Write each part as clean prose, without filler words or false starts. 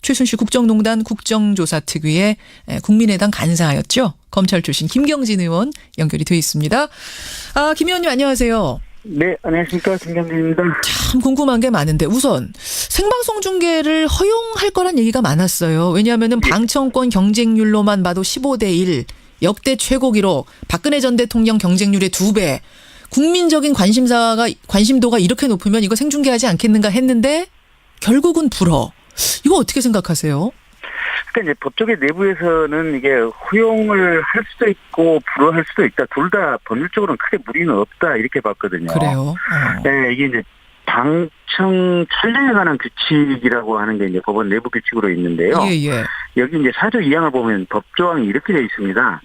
최순실 국정농단 국정조사특위의 국민의당 간사였죠. 검찰 출신 김경진 의원 연결이 돼 있습니다. 김 의원님 안녕하세요. 네, 안녕하십니까. 김경진입니다. 참 궁금한 게 많은데 우선 생방송 중계를 허용할 거란 얘기가 많았어요. 왜냐하면 방청권 경쟁률로만 봐도 15대 1 역대 최고 기록 박근혜 전 대통령 경쟁률의 2배 국민적인 관심도가 이렇게 높으면 이거 생중계하지 않겠는가 했는데 결국은 불허. 이거 어떻게 생각하세요? 그러니까 이제 법조계 내부에서는 이게 허용을 할 수도 있고 불허할 수도 있다. 둘 다 법률적으로는 크게 무리는 없다 이렇게 봤거든요. 그래요. 네, 이게 이제 방청 촬영에 관한 규칙이라고 하는 게 이제 법원 내부 규칙으로 있는데요. 예. 여기 이제 4조 2항을 보면 법조항이 이렇게 되어 있습니다.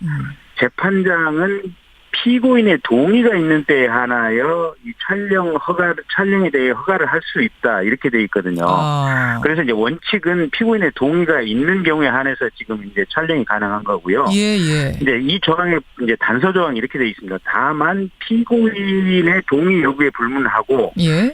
재판장은 피고인의 동의가 있는 때에 한하여 이 촬영에 대해 허가를 할 수 있다 이렇게 돼 있거든요. 그래서 이제 원칙은 피고인의 동의가 있는 경우에 한해서 지금 이제 촬영이 가능한 거고요. 예. 이제 이 조항에 이제 단서 조항이 이렇게 돼 있습니다. 다만 피고인의 동의 여부에 불문하고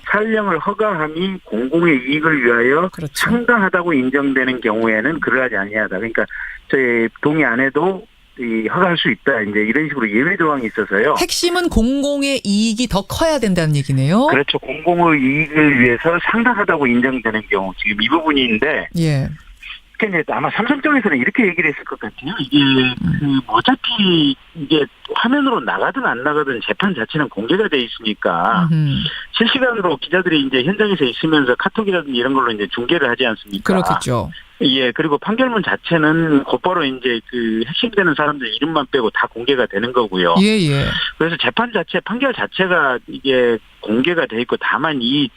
촬영을 허가함이 공공의 이익을 위하여 그렇죠. 상당하다고 인정되는 경우에는 그러하지 아니하다. 그러니까 저희 동의 안 해도 허가할 수 있다. 이제 이런 식으로 예외 조항이 있어서요. 핵심은 공공의 이익이 더 커야 된다는 얘기네요. 그렇죠. 공공의 이익을 위해서 상당하다고 인정되는 경우 지금 이 부분인데. 예. 그러니까 아마 삼성 쪽에서는 이렇게 얘기를 했을 것 같아요. 이게 어차피 이게 화면으로 나가든 안 나가든 재판 자체는 공개가 돼 있으니까 실시간으로 기자들이 이제 현장에서 있으면서 카톡이라든지 이런 걸로 이제 중계를 하지 않습니까? 그렇겠죠. 예, 그리고 판결문 자체는 곧바로 이제 그 핵심되는 사람들 이름만 빼고 다 공개가 되는 거고요. 예. 그래서 재판 자체, 판결 자체가 이게 공개가 돼 있고 다만 이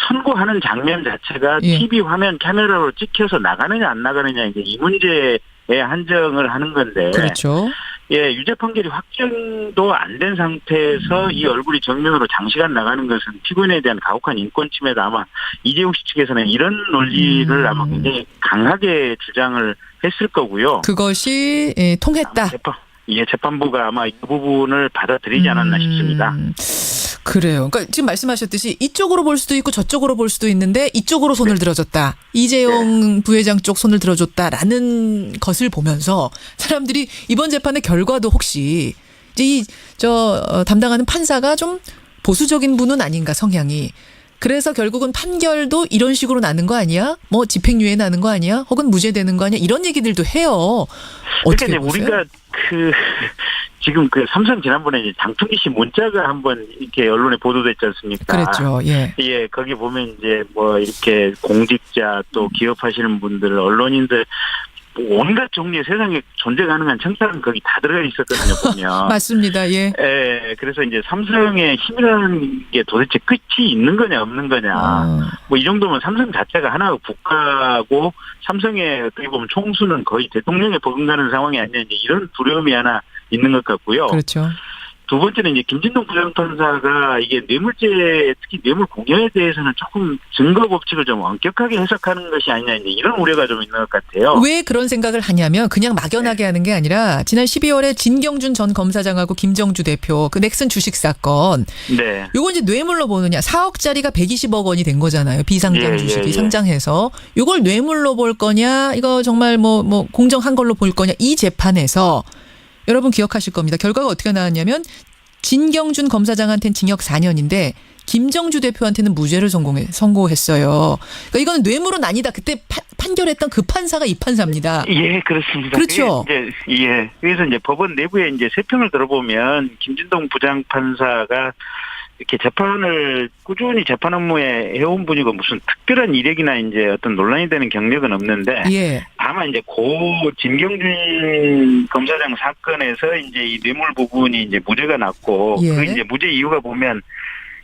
선고하는 장면 자체가 TV 화면 카메라로 찍혀서 나가느냐 안 나가느냐 이제 이 문제에 한정을 하는 건데. 그렇죠. 예, 유죄 판결이 확정도 안 된 상태에서 이 얼굴이 정면으로 장시간 나가는 것은 피고인에 대한 가혹한 인권 침해다. 아마 이재용 씨 측에서는 이런 논리를 아마 굉장히 강하게 주장을 했을 거고요. 그것이 통했다. 재판부가 아마 이 부분을 받아들이지 않았나 싶습니다. 그래요. 그러니까 지금 말씀하셨듯이 이쪽으로 볼 수도 있고 저쪽으로 볼 수도 있는데 이쪽으로 손을 들어줬다. 이재용 부회장 쪽 손을 들어줬다라는 것을 보면서 사람들이 이번 재판의 결과도 혹시 이제 담당하는 판사가 좀 보수적인 분은 아닌가 성향이. 그래서 결국은 판결도 이런 식으로 나는 거 아니야? 뭐 집행유예 나는 거 아니야? 혹은 무죄되는 거 아니야? 이런 얘기들도 해요. 어떻게 그러니까 보세요? 우리가 지금 삼성 지난번에 이제 장충기 씨 문자가 한번 이렇게 언론에 보도됐지 않습니까? 그랬죠. 예. 예, 거기 보면 이제 뭐 이렇게 공직자 또 기업하시는 분들, 언론인들 온갖 종류의 세상에 존재 가능한 청탁은 거기 다 들어가 있었거든요, 보면. 맞습니다. 예. 예, 그래서 이제 삼성의 힘이라는 게 도대체 끝이 있는 거냐, 없는 거냐. 뭐 이 정도면 삼성 자체가 하나의 국가고 삼성의 어떻게 보면 총수는 거의 대통령에 버금가는 상황이 아니냐, 이런 두려움이 하나 있는 것 같고요. 그렇죠. 두 번째는 이제 김진동 부장판사가 이게 뇌물죄, 특히 뇌물 공여에 대해서는 조금 증거 법칙을 좀 엄격하게 해석하는 것이 아니냐, 이제 이런 우려가 좀 있는 것 같아요. 왜 그런 생각을 하냐면 그냥 막연하게 하는 게 아니라 지난 12월에 진경준 전 검사장하고 김정주 대표 그 넥슨 주식 사건. 네. 요거 이제 뇌물로 보느냐. 4억짜리가 120억 원이 된 거잖아요. 비상장 주식이 상장해서. 요걸 뇌물로 볼 거냐. 이거 정말 뭐 공정한 걸로 볼 거냐. 이 재판에서 여러분 기억하실 겁니다. 결과가 어떻게 나왔냐면 진경준 검사장한테는 징역 4년인데 김정주 대표한테는 무죄를 선고했어요. 그러니까 이거는 뇌물은 아니다. 그때 판결했던 그 판사가 이 판사입니다. 예, 그렇습니다. 그렇죠. 예. 그래서 이제 법원 내부에 이제 세평을 들어보면 김진동 부장판사가 이렇게 재판을 꾸준히 재판 업무에 해온 분이고 무슨 특별한 이력이나 이제 어떤 논란이 되는 경력은 없는데 다만 이제 고 진경준 검사장 사건에서 이제 이 뇌물 부분이 이제 무죄가 났고 그 이제 무죄 이유가 보면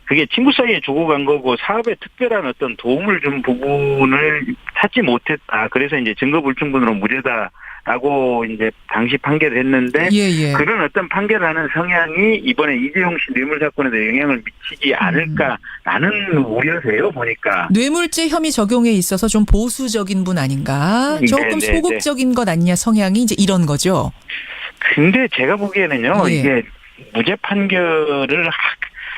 그게 친구 사이에 주고 간 거고 사업에 특별한 어떤 도움을 준 부분을 찾지 못했다. 그래서 이제 증거 불충분으로 무죄다라고 이제 당시 판결을 했는데 그런 어떤 판결하는 성향이 이번에 이재용 씨 뇌물 사건에도 영향을 미치지 않을까라는 우려세요, 보니까. 뇌물죄 혐의 적용에 있어서 좀 보수적인 분 아닌가? 조금 소극적인 것 아니냐 성향이 이제 이런 거죠. 근데 제가 보기에는요. 이게 무죄 판결을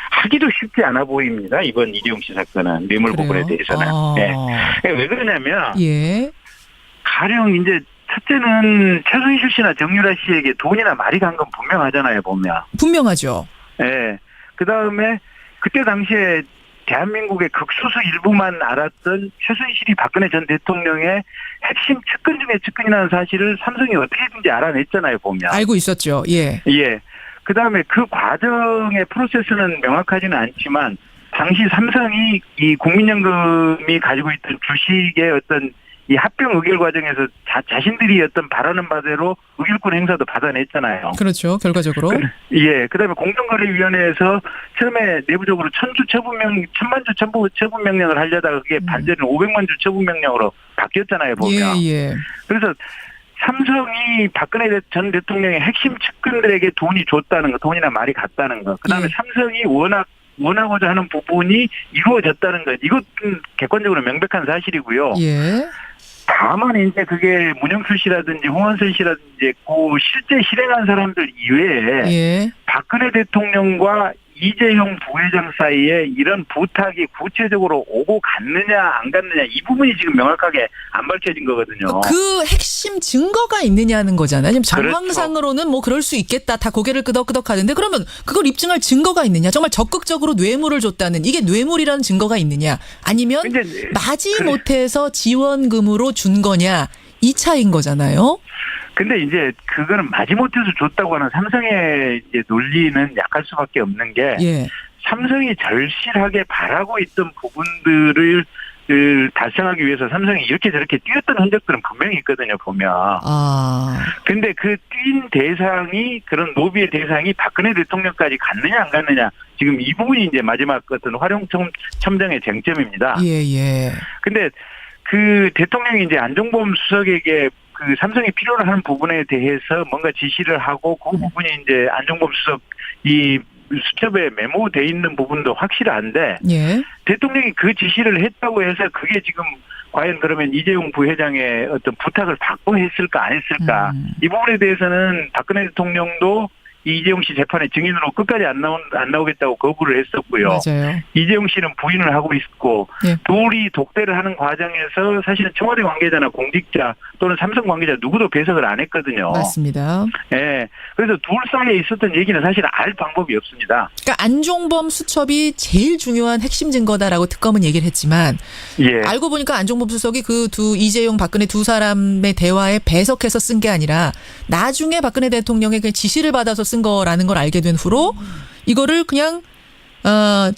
하기도 쉽지 않아 보입니다. 이번 이재용 씨 사건은 뇌물 부분에 대해서는. 왜 그러냐면 가령 이제 첫째는 최순실 씨나 정유라 씨에게 돈이나 말이 간 건 분명하잖아요, 보면. 분명하죠. 예. 그 다음에 그때 당시에 대한민국의 극소수 일부만 알았던 최순실이 박근혜 전 대통령의 핵심 측근 중에 측근이라는 사실을 삼성이 어떻게든지 알아냈잖아요, 보면. 알고 있었죠. 예. 예. 그 다음에 그 과정의 프로세스는 명확하지는 않지만 당시 삼성이 이 국민연금이 가지고 있던 주식의 어떤 이 합병 의결 과정에서 자신들이 어떤 바라는 바대로 의결권 행사도 받아냈잖아요. 그렇죠. 결과적으로. 예. 그다음에 공정거래위원회에서 처음에 내부적으로 1000만 주 처분 명령을 하려다가 그게 반대는 500만 주 처분 명령으로 바뀌었잖아요, 보면. 예. 그래서 삼성이 박근혜 전 대통령의 핵심 측근들에게 돈이 줬다는 거, 돈이나 말이 갔다는 거. 그다음에 예. 삼성이 원하고자 하는 부분이 이루어졌다는 것. 이것은 객관적으로 명백한 사실이고요. 예. 다만 이제 그게 문영표 씨라든지 홍원선 씨라든지 그 실제 실행한 사람들 이외에 예. 박근혜 대통령과 이재용 부회장 사이에 이런 부탁이 구체적으로 오고 갔느냐 안 갔느냐 이 부분이 지금 명확하게 안 밝혀진 거거든요. 그 핵심 증거가 있느냐는 거잖아요. 지금 그렇죠. 정황상으로는 뭐 그럴 수 있겠다. 다 고개를 끄덕끄덕 하는데 그러면 그걸 입증할 증거가 있느냐. 정말 적극적으로 뇌물을 줬다는 이게 뇌물이라는 증거가 있느냐. 아니면 근데 마지못해서 지원금으로 준 거냐. 이 차이인 거잖아요. 근데 이제 그거는 마지못해서 줬다고 하는 삼성의 이제 논리는 약할 수밖에 없는 게 예. 삼성이 절실하게 바라고 있던 부분들을 달성하기 위해서 삼성이 이렇게 저렇게 뛰었던 흔적들은 분명히 있거든요, 보면. 근데 그 뛴 대상이 그런 로비의 대상이 박근혜 대통령까지 갔느냐 안 갔느냐 지금 이 부분이 이제 마지막 어떤 활용점정의 쟁점입니다. 예. 근데 그 대통령이 이제 안종범 수석에게 그 삼성이 필요로 하는 부분에 대해서 뭔가 지시를 하고 그 부분이 이제 안종범 수석 이 수첩에 메모돼 있는 부분도 확실한데 예. 대통령이 그 지시를 했다고 해서 그게 지금 과연 그러면 이재용 부회장의 어떤 부탁을 받고 했을까 안 했을까 이 부분에 대해서는 박근혜 대통령도 이재용 씨 재판에 증인으로 끝까지 안 나오겠다고 거부를 했었고요. 맞아요. 이재용 씨는 부인을 하고 있고 예. 둘이 독대를 하는 과정에서 사실은 청와대 관계자나 공직자 또는 삼성 관계자 누구도 배석을 안 했거든요. 맞습니다. 예. 그래서 둘 사이에 있었던 얘기는 사실 알 방법이 없습니다. 그러니까 안종범 수첩이 제일 중요한 핵심 증거다라고 특검은 얘기를 했지만 예. 알고 보니까 안종범 수석이 그 이재용 박근혜 두 사람의 대화에 배석해서 쓴 게 아니라 나중에 박근혜 대통령의 그 지시를 받아서 쓴 거라는 걸 알게 된 후로 이거를 그냥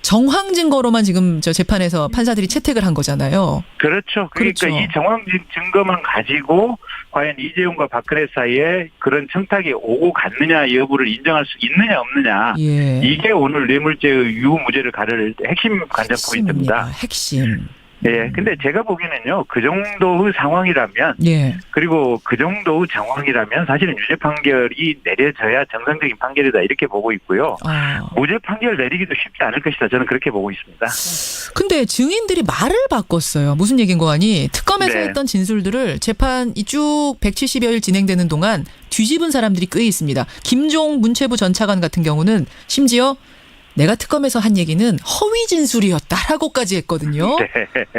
정황 증거로만 지금 저 재판에서 판사들이 채택을 한 거잖아요. 그렇죠. 그러니까 그렇죠. 이 정황 증거만 가지고 과연 이재용과 박근혜 사이에 그런 청탁이 오고 갔느냐 여부를 인정할 수 있느냐 없느냐. 예. 이게 오늘 뇌물죄의 유무죄를 가를 핵심 관전 포인트입니다. 핵심. 예. 근데 제가 보기에는요, 그 정도의 상황이라면, 예. 그리고 그 정도의 정황이라면 사실은 유죄 판결이 내려져야 정상적인 판결이다 이렇게 보고 있고요. 무죄 판결 내리기도 쉽지 않을 것이다. 저는 그렇게 보고 있습니다. 근데 증인들이 말을 바꿨어요. 무슨 얘기인 거 아니? 특검에서 네. 했던 진술들을 재판이 쭉 170여일 진행되는 동안 뒤집은 사람들이 꽤 있습니다. 김종 문체부 전 차관 같은 경우는 심지어 내가 특검에서 한 얘기는 허위 진술이었다라고까지 했거든요. 네.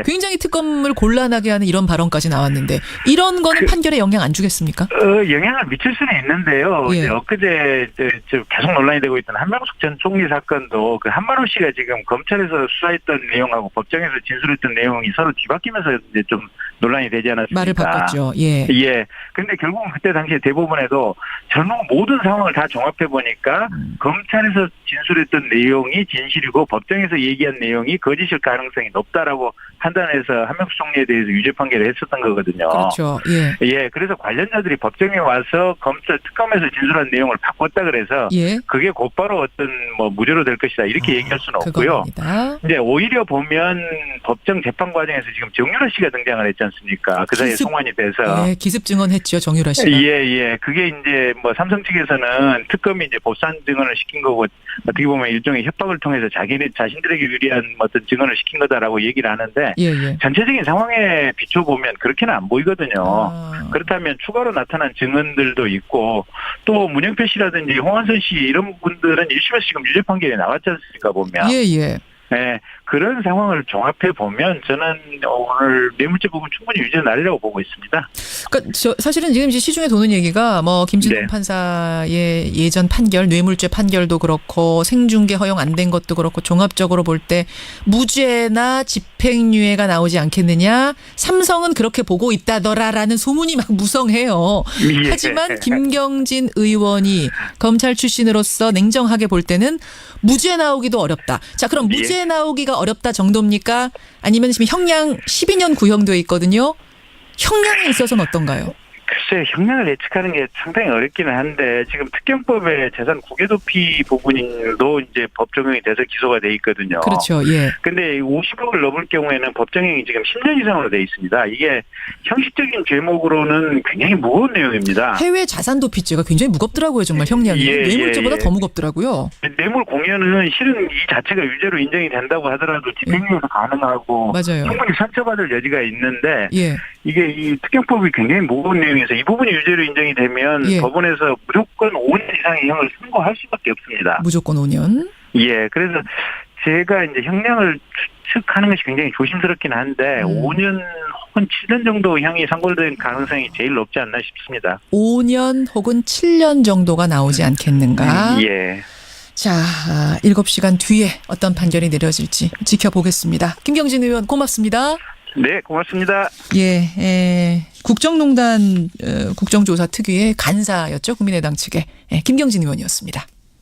굉장히 특검을 곤란하게 하는 이런 발언까지 나왔는데 이런 거는 판결에 영향 안 주겠습니까? 영향을 미칠 수는 있는데요. 예. 이제 엊그제 계속 논란이 되고 있던 한명숙 전 총리 사건도 그 한만호 씨가 지금 검찰에서 수사했던 내용하고 법정에서 진술했던 내용이 서로 뒤바뀌면서 이제 좀 논란이 되지 않았습니까? 말을 바꿨죠. 예. 예. 근데 결국은 그때 당시에 대법원에도 전후 모든 상황을 다 종합해 보니까 검찰에서 진술했던 내용이 진실이고 법정에서 얘기한 내용이 거짓일 가능성이 높다라고 판단해서 한명숙 총리에 대해서 유죄 판결을 했었던 거거든요. 그렇죠. 예. 예. 그래서 관련자들이 법정에 와서 검찰 특검에서 진술한 내용을 바꿨다 그래서 예. 그게 곧바로 어떤 뭐 무죄로 될 것이다 이렇게 얘기할 수는 없고요. 그겁니다. 이제 오히려 보면 법정 재판 과정에서 지금 정유라 씨가 등장을 했지 않습니까? 그 사이에 송환이 돼서. 예, 기습 증언했죠. 정유라 씨가. 예. 그게 이제 뭐 삼성 측에서는 특검이 이제 보산 증언을 시킨 거고 어떻게 보면 일종의 협박을 통해서 자신들에게 유리한 어떤 증언을 시킨 거다라고 얘기를 하는데 예. 전체적인 상황에 비춰보면 그렇게는 안 보이거든요. 아. 그렇다면 추가로 나타난 증언들도 있고 또 문영표 씨라든지 홍한선 씨 이런 분들은 1심에서 지금 유죄 판결이 나왔지 않습니까 보면. 예. 네, 그런 상황을 종합해 보면 저는 오늘 뇌물죄 부분 충분히 유죄 날리라고 보고 있습니다. 그러니까 사실은 지금 이제 시중에 도는 얘기가 뭐 김진동 네. 판사의 예전 판결, 뇌물죄 판결도 그렇고 생중계 허용 안 된 것도 그렇고 종합적으로 볼 때 무죄나 집행유예가 나오지 않겠느냐. 삼성은 그렇게 보고 있다더라라는 소문이 막 무성해요. 예. 하지만 김경진 의원이 검찰 출신으로서 냉정하게 볼 때는 무죄 나오기도 어렵다. 자, 그럼 무죄 나오기가 어렵다 정도입니까? 아니면 지금 형량 12년 구형돼 있거든요. 형량에 있어서는 어떤가요? 글쎄 형량을 예측하는 게 상당히 어렵기는 한데 지금 특경법에 재산 국외도피 부분도 이제 법 적용이 돼서 기소가 돼 있거든요. 그렇죠. 예. 근데 50억을 넘을 경우에는 법정형이 지금 10년 이상으로 돼 있습니다. 이게 형식적인 죄목으로는 굉장히 무거운 내용입니다. 해외 자산 도피죄가 굉장히 무겁더라고요. 정말 형량이. 예, 뇌물죄보다 예. 더 무겁더라고요. 뇌물 공여는 실은 이 자체가 유죄로 인정이 된다고 하더라도 집행유예가 가능하고 맞아요. 충분히 상처받을 여지가 있는데 예. 이게 이 특경법이 굉장히 무거운 내용에서 이 부분이 유죄로 인정이 되면 예. 법원에서 무조건 5년 이상의 형을 선고할 수밖에 없습니다. 무조건 5년. 예, 그래서 제가 이제 형량을 추측하는 것이 굉장히 조심스럽긴 한데 5년 혹은 7년 정도 형이 선고될 가능성이 제일 높지 않나 싶습니다. 5년 혹은 7년 정도가 나오지 않겠는가. 예. 자, 7시간 뒤에 어떤 판결이 내려질지 지켜보겠습니다. 김경진 의원 고맙습니다. 네, 고맙습니다. 예, 국정농단 국정조사 특위의 간사였죠. 국민의당 측의 김경진 의원이었습니다.